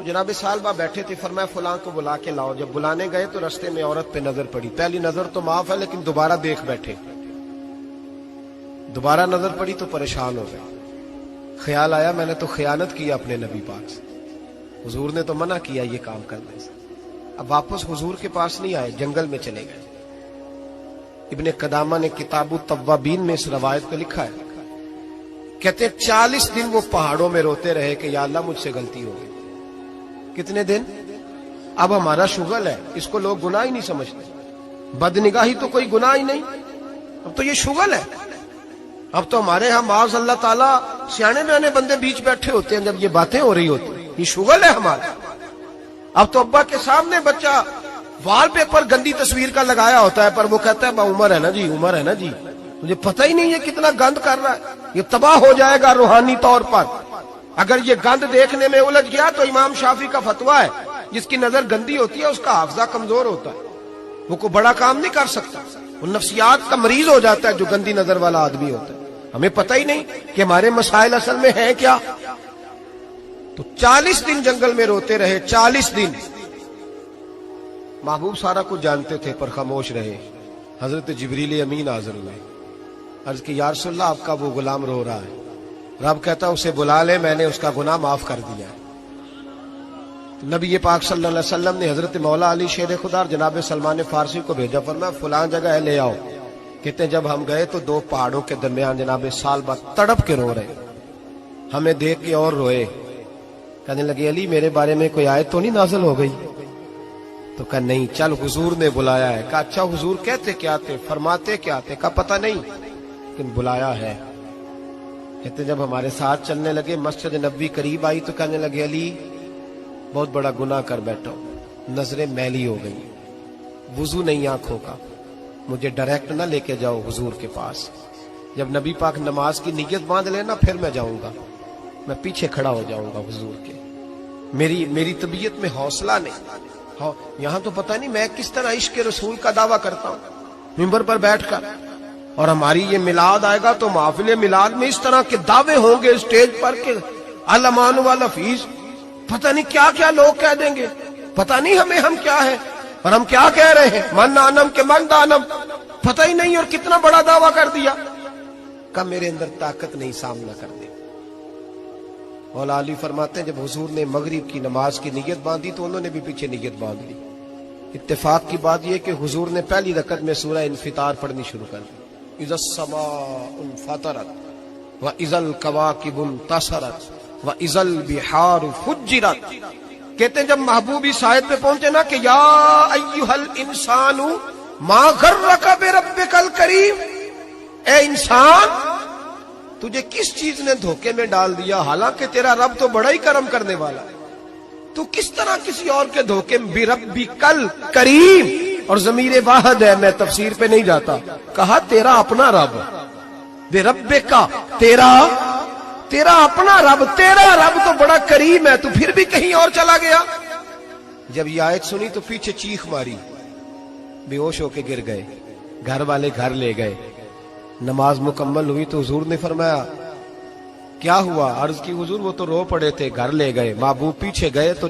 تو جناب سالبہ بیٹھے تھے، فرمایا فلاں کو بلا کے لاؤ. جب بلانے گئے تو رستے میں عورت پہ نظر پڑی. پہلی نظر تو معاف ہے لیکن دوبارہ دیکھ بیٹھے. دوبارہ نظر پڑی تو پریشان ہو گئے. خیال آیا میں نے تو خیانت کیا اپنے نبی پاک سے. حضور نے تو منع کیا یہ کام کرنے سے. اب واپس حضور کے پاس نہیں آئے، جنگل میں چلے گئے. ابن قدامہ نے کتاب التوابین میں اس روایت کو لکھا ہے. کہتے 40 دن وہ پہاڑوں میں روتے رہے کہ یا اللہ مجھ سے غلطی ہو گئی. کتنے دن؟ اب ہمارا شغل ہے، اس کو لوگ گناہ ہی نہیں سمجھتے. بدنگاہی تو کوئی گناہ ہی نہیں، اب تو یہ شغل ہے. اب تو ہمارے ہاں معاذ اللہ تعالیٰ سیانے بیانے بندے بیچ بیٹھے ہوتے ہیں جب یہ باتیں ہو رہی ہوتی ہیں. یہ شغل ہے ہمارا. اب تو ابا کے سامنے بچہ وال پیپر گندی تصویر کا لگایا ہوتا ہے پر وہ کہتا ہے عمر ہے نا جی، عمر ہے نا جی. مجھے پتہ ہی نہیں ہے کتنا گند کر رہا ہے. یہ تباہ ہو جائے گا روحانی طور پر. اگر یہ گند دیکھنے میں الجھ گیا تو امام شافعی کا فتویٰ ہے جس کی نظر گندی ہوتی ہے اس کا حافظہ کمزور ہوتا ہے، وہ کوئی بڑا کام نہیں کر سکتا. وہ نفسیات کا مریض ہو جاتا ہے جو گندی نظر والا آدمی ہوتا ہے. ہمیں پتہ ہی نہیں کہ ہمارے مسائل اصل میں ہیں کیا. تو 40 دن جنگل میں روتے رہے. 40 دن محبوب سارا کچھ جانتے تھے پر خاموش رہے. حضرت جبریل امین حاضر ہوئے. عرض کی یا رسول اللہ آپ کا وہ غلام رو رہا ہے. رب کہتا اسے بلا لے، میں نے اس کا گناہ معاف کر دیا ہے. نبی پاک صلی اللہ علیہ وسلم نے حضرت مولا علی شیر خدا اور جناب سلمان فارسی کو بھیجا، فرمایا فلاں جگہ ہے لے آؤ. کہتے جب ہم گئے تو 2 پہاڑوں کے درمیان جناب سالبہ تڑپ کے رو رہے. ہمیں دیکھ کے اور روئے. کہنے لگے علی میرے بارے میں کوئی آیت تو نہیں نازل ہو گئی؟ تو کہا نہیں، چل حضور نے بلایا ہے. کہا اچھا حضور کہتے کیا تھے، فرماتے کیا تھے؟ کہا پتہ نہیں لیکن بلایا ہے. کہتے جب ہمارے ساتھ چلنے لگے مسجد نبوی قریب آئی تو کہنے لگے علی بہت بڑا گناہ کر بیٹھا ہوں، نظریں میلی ہو گئی، وضو نہیں آنکھوں کا، مجھے ڈائریکٹ نہ لے کے جاؤ حضور کے پاس. جب نبی پاک نماز کی نیت باندھ لینا پھر میں جاؤں گا، میں پیچھے کھڑا ہو جاؤں گا حضور کے. میری طبیعت میں حوصلہ نہیں. یہاں تو پتہ نہیں میں کس طرح عشق رسول کا دعویٰ کرتا ہوں منبر پر بیٹھ کر. اور ہماری یہ میلاد آئے گا تو محفل میلاد میں اس طرح کے دعوے ہوں گے اسٹیج پر کہ الامان والحفیظ، پتہ نہیں کیا کیا لوگ کہہ دیں گے. پتہ نہیں ہم کیا ہے اور ہم کیا کہہ رہے ہیں. من آنم کے من دانم، پتہ ہی نہیں اور کتنا بڑا دعویٰ کر دیا. کہ میرے اندر طاقت نہیں سامنا کر دے. مولا علی فرماتے ہیں جب حضور نے مغرب کی نماز کی نیت باندھی تو انہوں نے بھی پیچھے نیت باندھ لی. اتفاق کی بات یہ کہ حضور نے پہلی رکعت میں سورہ انفطار پڑھنی شروع کر دی. اذا السماء انفطرت واذا الكواكب انتصرت واذا البحار فجرت. کہتے ہیں جب محبوب اس آیت پہ پہنچے نا کہ یا ایھا الانسان ما غرک بربک الکریم، اے انسان تجھے کس چیز نے دھوکے میں ڈال دیا، حالانکہ تیرا رب تو بڑا ہی کرم کرنے والا ہے، تو کس طرح کسی اور کے دھوکے میں. بربک الکریم، اور ضمیر واحد ہے، میں تفسیر پہ نہیں جاتا. کہا تیرا اپنا رب، بربک تیرا اپنا رب، تیرا رب تو بڑا کریم ہے، تو پھر بھی کہیں اور چلا گیا. جب یہ آیت سنی تو پیچھے چیخ ماری، بے ہوش ہو کے گر گئے. گھر والے گھر لے گئے. نماز مکمل ہوئی تو حضور نے فرمایا کیا ہوا؟ عرض کی حضور وہ تو رو پڑے تھے، گھر لے گئے. محبوب پیچھے گئے تو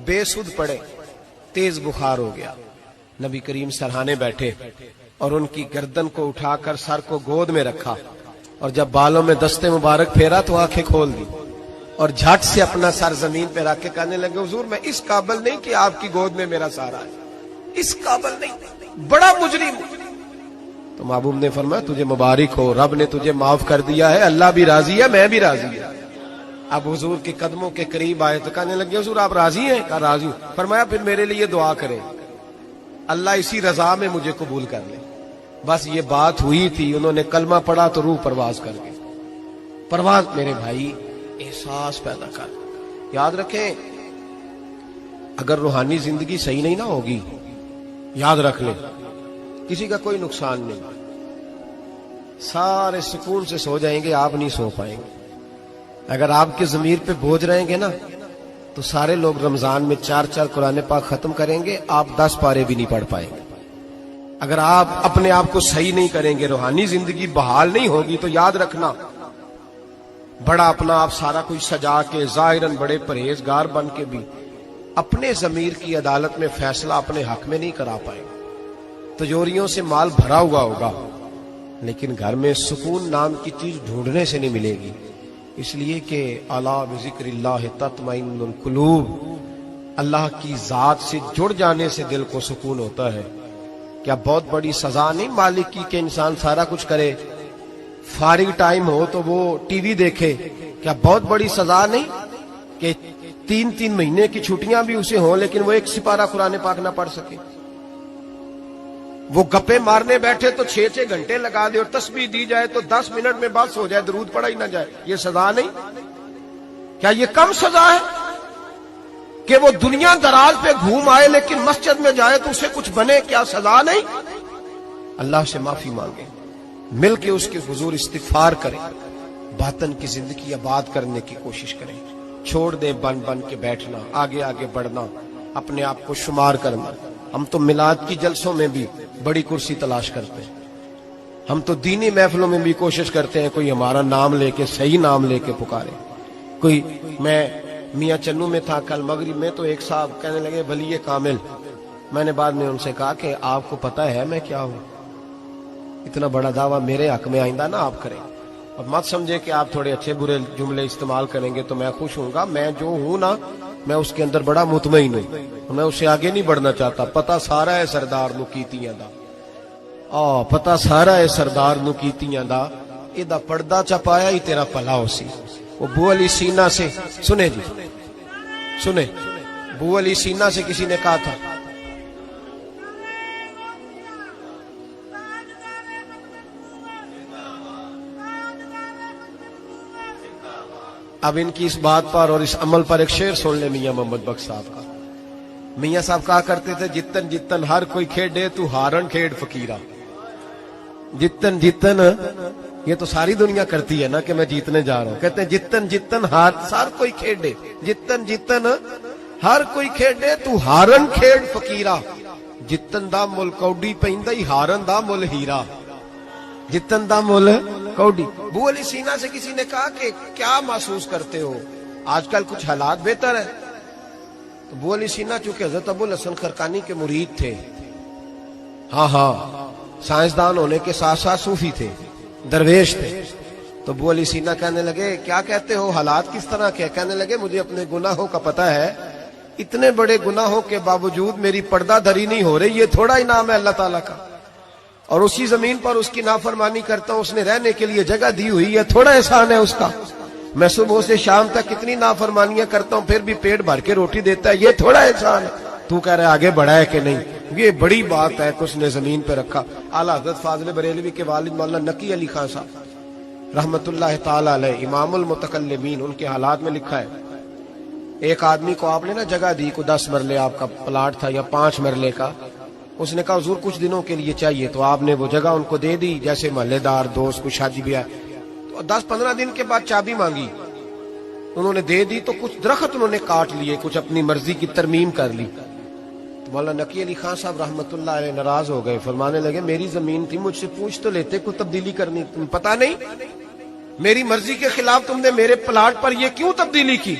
بے سدھ پڑے، تیز بخار ہو گیا. نبی کریم سرہانے بیٹھے اور ان کی گردن کو اٹھا کر سر کو گود میں رکھا، اور جب بالوں میں دستے مبارک پھیرا تو آنکھیں کھول دی اور جھٹ سے اپنا سر زمین پہ رکھ کے کہنے لگے حضور میں اس قابل نہیں کہ آپ کی گود میں میرا سارا ہے، اس قابل نہیں، بڑا مجرم. تو محبوب نے فرمایا تجھے مبارک ہو، رب نے تجھے معاف کر دیا ہے، اللہ بھی راضی ہے، میں بھی راضی ہے. اب حضور کے قدموں کے قریب آئے تو کہنے لگے حضور آپ راضی ہیں؟ کہا راضی ہوں. فرمایا پھر میرے لیے دعا کریں، اللہ اسی رضا میں مجھے قبول کر لے. بس یہ بات ہوئی تھی، انہوں نے کلمہ پڑھا تو روح پرواز کر گئی. پرواز میرے بھائی احساس پیدا کر. یاد رکھیں اگر روحانی زندگی صحیح نہیں نہ ہوگی، یاد رکھ لیں کسی کا کوئی نقصان نہیں، سارے سکون سے سو جائیں گے، آپ نہیں سو پائیں گے. اگر آپ کے ضمیر پہ بوجھ رہیں گے نا تو سارے لوگ رمضان میں 4 قرآن پاک ختم کریں گے، آپ 10 پارے بھی نہیں پڑھ پائیں گے. اگر آپ اپنے آپ کو صحیح نہیں کریں گے، روحانی زندگی بحال نہیں ہوگی، تو یاد رکھنا بڑا اپنا آپ سارا کچھ سجا کے ظاہراً بڑے پرہیزگار بن کے بھی اپنے ضمیر کی عدالت میں فیصلہ اپنے حق میں نہیں کرا پائے. تجوریوں سے مال بھرا ہوا ہوگا لیکن گھر میں سکون نام کی چیز ڈھونڈنے سے نہیں ملے گی. اس لیے کہ الا بذکر اللہ تطمئن القلوب، اللہ کی ذات سے جڑ جانے سے دل کو سکون ہوتا ہے. کیا بہت بڑی سزا نہیں مالک کی کہ انسان سارا کچھ کرے، فارغ ٹائم ہو تو وہ ٹی وی دیکھے؟ کیا بہت بڑی سزا نہیں کہ 3 مہینے کی چھٹیاں بھی اسے ہوں لیکن وہ ایک سپارہ قرآن پاک نہ پڑھ سکے؟ وہ گپے مارنے بیٹھے تو 6 گھنٹے لگا دے اور تسبیح دی جائے تو 10 منٹ میں بس ہو جائے، درود پڑھا ہی نہ جائے. یہ سزا نہیں؟ کیا یہ کم سزا ہے کہ وہ دنیا دراز پہ گھوم آئے لیکن مسجد میں جائے تو اسے کچھ بنے؟ کیا سزا نہیں؟ اللہ سے معافی مانگے، مل کے اس کے حضور استغفار کریں، باطن کی زندگی آباد کرنے کی کوشش کریں. چھوڑ دیں بن کے بیٹھنا، آگے آگے بڑھنا، اپنے آپ کو شمار کرنا. ہم تو میلاد کی جلسوں میں بھی بڑی کرسی تلاش کرتے ہیں، ہم تو دینی محفلوں میں بھی کوشش کرتے ہیں کوئی ہمارا نام لے کے، صحیح نام لے کے پکارے. کوئی، میں میاں چنو میں تھا کل مغرب میں، تو ایک صاحب کہنے لگے ولی کامل. میں نے بعد میں ان سے کہا کہ آپ کو پتہ ہے میں کیا ہوں؟ اتنا بڑا دعویٰ میرے حق میں آئندہ نہ آپ کریں، اور مت سمجھے کہ آپ تھوڑے اچھے برے جملے استعمال کریں گے تو میں خوش ہوں گا. میں جو ہوں نا، میں اس کے اندر بڑا مطمئن ہوں، میں اس سے آگے نہیں بڑھنا چاہتا. پتہ سارا ہے سردار نو کیتیاں دا، پتہ سارا ہے سردار نو کیتیاں دا، ایدہ پردہ چپایا ہی تیرا پلا ہو سی. وہ بو علی سینا سے، سنے جی سنے، بو علی سینا سے کسی نے کہا تھا اب ان کی اس بات پر اور اس عمل پر ایک شعر سن لے میاں محمد بخش صاحب کا. میاں صاحب کہا کرتے تھے جتن جتن ہر کوئی کھیڈے تو ہارن کھیڈ فقیرہ. جتن جتن یہ تو ساری دنیا کرتی ہے نا کہ میں جیتنے جا رہا ہوں. کہتے ہیں جتن جتن ہر کوئی کھیڈے، جتن جتن ہر کوئی کھیڈے تو ہارن کھیڈ فقیرہ. جتن دا مل کوڈی پیندا ہی ہارن دا مل ہیرا. جتن دا مل کوڈی. بو علی سینا سے کسی نے کہا کہ کیا محسوس کرتے ہو آج کل کچھ حالات بہتر ہے؟ تو بو علی سینا چونکہ حضرت ابو الحسن خرقانی کے مرید تھے، ہاں سائنسدان ہونے کے ساتھ ساتھ صوفی تھے، درویش تھے. تو بو علی سینا کہنے لگے کیا کہتے ہو، حالات کس طرح کے؟ کہنے لگے مجھے اپنے گناہوں کا پتہ ہے، اتنے بڑے گناہوں کے باوجود میری پردہ دھری نہیں ہو رہی، یہ تھوڑا ہی نام ہے اللہ تعالیٰ کا، اور اسی زمین پر اس کی نافرمانی کرتا ہوں، اس نے رہنے کے لیے جگہ دی ہوئی ہے، تھوڑا احسان ہے اس کا. میں صبح سے شام تک کتنی نافرمانیاں کرتا ہوں پھر بھی پیٹ بھر کے روٹی دیتا ہے، یہ تھوڑا احسان ہے. تو کہہ رہے آگے بڑھا ہے کہ نہیں؟ یہ بڑی بات ہے کہ اس نے زمین پہ رکھا. اعلیٰ حضرت فاضل بریلوی کے والد مولانا نقی علی خان صاحب رحمت اللہ تعالی علیہ، امام المتکلمین، ان کے حالات میں لکھا ہے ایک آدمی کو آپ نے نا جگہ دی، کو 10 مرلے آپ کا پلاٹ تھا یا 5 مرلے کا. اس نے کہا حضور کچھ دنوں کے لیے چاہیے، تو آپ نے وہ جگہ ان کو دے دی، جیسے محلے دار دوست کو شادی بھی ہے. تو 10-15 دن کے بعد چابی مانگی، انہوں نے دے دی، تو کچھ درخت انہوں نے کاٹ لیے، کچھ اپنی مرضی کی ترمیم کر لی. تو مولانا نقی علی خان صاحب رحمت اللہ علیہ ناراض ہو گئے، فرمانے لگے میری زمین تھی، مجھ سے پوچھ تو لیتے کوئی تبدیلی کرنی، تم پتہ نہیں میری مرضی کے خلاف تم نے میرے پلاٹ پر یہ کیوں تبدیلی کی؟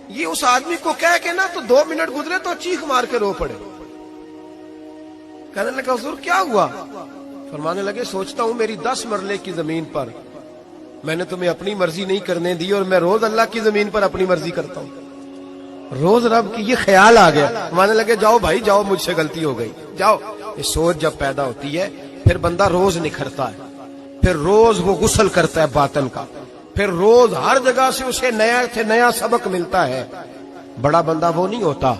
یہ اس آدمی کو کہہ کے نا تو 2 منٹ گزرے تو چیخ مار کے رو پڑے. کہنے لگا حضور کیا ہوا؟ فرمانے لگے سوچتا ہوں میری 10 مرلے کی زمین پر میں نے تمہیں اپنی مرضی نہیں کرنے دی، اور میں روز اللہ کی زمین پر اپنی مرضی کرتا ہوں. روز رب کی یہ خیال آ گیا، فرمانے لگے جاؤ بھائی جاؤ، مجھ سے غلطی ہو گئی، جاؤ. یہ سوچ جب پیدا ہوتی ہے پھر بندہ روز نکھرتا ہے، پھر روز وہ غسل کرتا ہے باطن کا، پھر روز ہر جگہ سے اسے نیا سے نیا سبق ملتا ہے. بڑا بندہ وہ نہیں ہوتا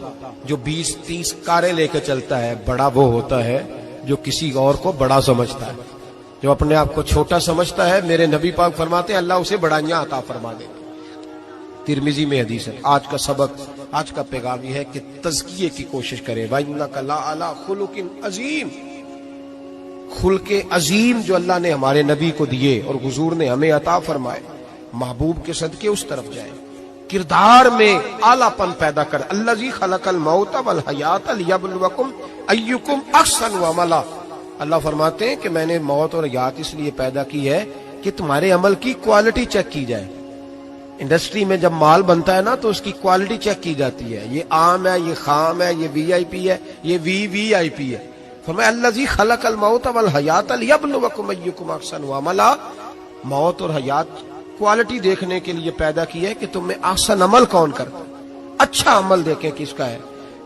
جو 20-30 کاریں لے کے چلتا ہے، بڑا وہ ہوتا ہے جو کسی اور کو بڑا سمجھتا ہے. جو اپنے آپ کو چھوٹا سمجھتا ہے، میرے نبی پاک فرماتے ہیں اللہ اسے بڑائیاں عطا فرما دے. ترمذی میں حدیث ہے. آج کا سبق، آج کا پیغام یہ ہے کہ تزکیے کی کوشش کریں. وَإِنَّكَ لَعَلَىٰ خُلُقٍ عَظِيمٍ. خلق عظیم جو اللہ نے ہمارے نبی کو دیے اور حضور نے ہمیں عطا فرمائے، محبوب کے صدقے اس طرف جائیں. کردار میں اعلیٰ پن پیدا کر. الذی خلق الموت والحیات لیبلوکم ایکم احسن عملا. اللہ فرماتے ہیں کہ میں نے موت اور حیات اس لیے پیدا کی ہے کہ تمہارے عمل کی کوالٹی چیک کی جائے. انڈسٹری میں جب مال بنتا ہے نا تو اس کی کوالٹی چیک کی جاتی ہے، یہ عام ہے، یہ خام ہے، یہ وی آئی پی ہے، یہ وی آئی پی ہے۔ فرمایا الذی خلق الموت والحیات لیبلوکم ایکم احسن عملا، موت اور حیات کوالٹی دیکھنے کے لیے پیدا کی ہے کہ تم میں احسن عمل کون کرتا ہے، اچھا عمل دیکھیں کس کا ہے۔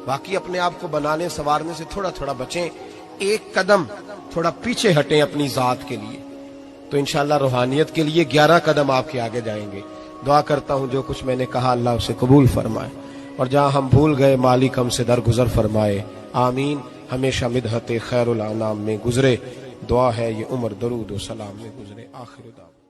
باقی اپنے آپ کو بنانے سنوارنے سے تھوڑا تھوڑا بچیں، ایک قدم تھوڑا پیچھے ہٹیں اپنی ذات کے لیے، تو انشاءاللہ روحانیت کے لیے 11 قدم آپ کے آگے جائیں گے۔ دعا کرتا ہوں جو کچھ میں نے کہا اللہ اسے قبول فرمائے، اور جہاں ہم بھول گئے مالک ہم سے درگزر فرمائے، آمین۔ ہمیشہ مدحت خیر الانام میں گزرے، دعا ہے یہ عمر درود و سلام میں گزرے۔ آخر دعوا